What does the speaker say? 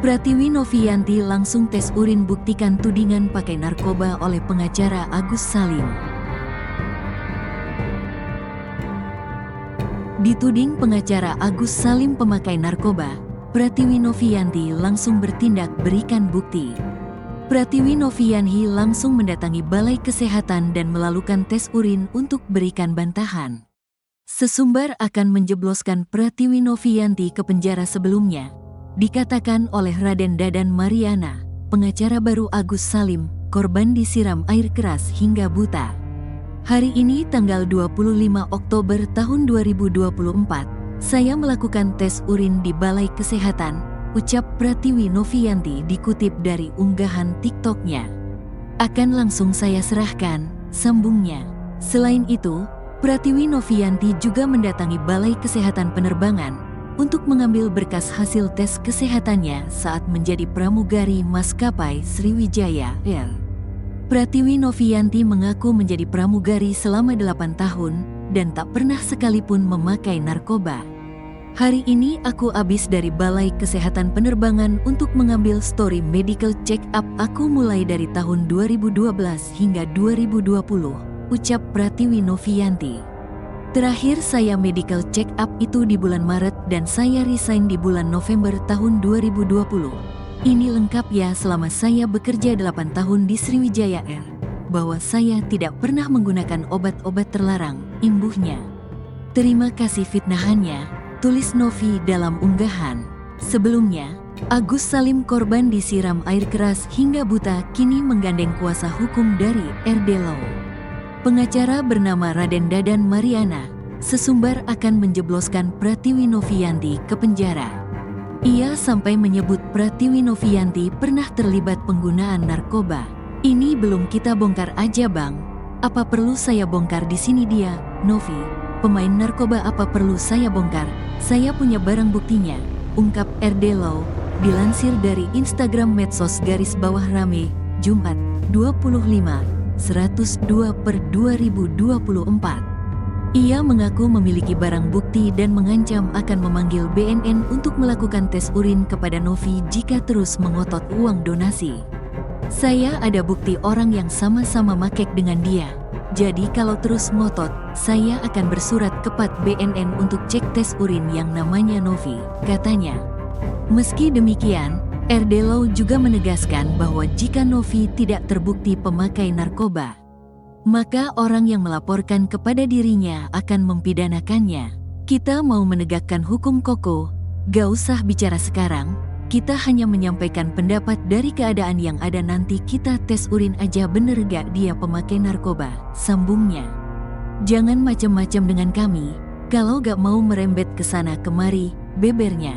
Pratiwi Noviyanti langsung tes urin buktikan tudingan pakai narkoba oleh pengacara Agus Salim. Dituding pengacara Agus Salim pemakai narkoba, Pratiwi Noviyanti langsung bertindak berikan bukti. Pratiwi Noviyanti langsung mendatangi Balai Kesehatan dan melakukan tes urin untuk berikan bantahan. Sesumbar akan menjebloskan Pratiwi Noviyanti ke penjara sebelumnya, dikatakan oleh Raden Dadan Mariana, pengacara baru Agus Salim, korban disiram air keras hingga buta. Hari ini tanggal 25 Oktober tahun 2024, saya melakukan tes urin di Balai Kesehatan, ucap Pratiwi Noviyanti dikutip dari unggahan TikToknya. Akan langsung saya serahkan, sambungnya. Selain itu, Pratiwi Noviyanti juga mendatangi Balai Kesehatan Penerbangan untuk mengambil berkas hasil tes kesehatannya saat menjadi pramugari maskapai Sriwijaya Air. Pratiwi Noviyanti mengaku menjadi pramugari selama 8 tahun dan tak pernah sekalipun memakai narkoba. Hari ini aku habis dari Balai Kesehatan Penerbangan untuk mengambil story medical check up aku mulai dari tahun 2012 hingga 2020. Ucap Pratiwi Noviyanti. Terakhir saya medical check up itu di bulan Maret dan saya resign di bulan November tahun 2020. Ini lengkap ya selama saya bekerja 8 tahun di Sriwijaya Air, bahwa saya tidak pernah menggunakan obat-obat terlarang, imbuhnya. Terima kasih fitnahannya, tulis Novi dalam unggahan. Sebelumnya, Agus Salim korban disiram air keras hingga buta kini menggandeng kuasa hukum dari RD Law. Pengacara bernama Raden Dadan Mariana, sesumbar akan menjebloskan Pratiwi Noviyanti ke penjara. Ia sampai menyebut Pratiwi Noviyanti pernah terlibat penggunaan narkoba. Ini belum kita bongkar aja bang. Apa perlu saya bongkar di sini dia, Novi? Pemain narkoba apa perlu saya bongkar? Saya punya barang buktinya, ungkap RD Law, dilansir dari Instagram medsos _rame, Jumat, 25/102/2024. Ia mengaku memiliki barang bukti dan mengancam akan memanggil BNN untuk melakukan tes urin kepada Novi jika terus mengotot uang donasi. Saya ada bukti orang yang sama-sama makek dengan dia. Jadi kalau terus ngotot, saya akan bersurat kepada BNN untuk cek tes urin yang namanya Novi, katanya. Meski demikian, RD Law juga menegaskan bahwa jika Novi tidak terbukti pemakai narkoba, maka orang yang melaporkan kepada dirinya akan mempidanakannya. Kita mau menegakkan hukum koko, gak usah bicara sekarang, kita hanya menyampaikan pendapat dari keadaan yang ada nanti kita tes urin aja bener gak dia pemakai narkoba, sambungnya. Jangan macem-macem dengan kami, kalau gak mau merembet ke sana kemari, bebernya.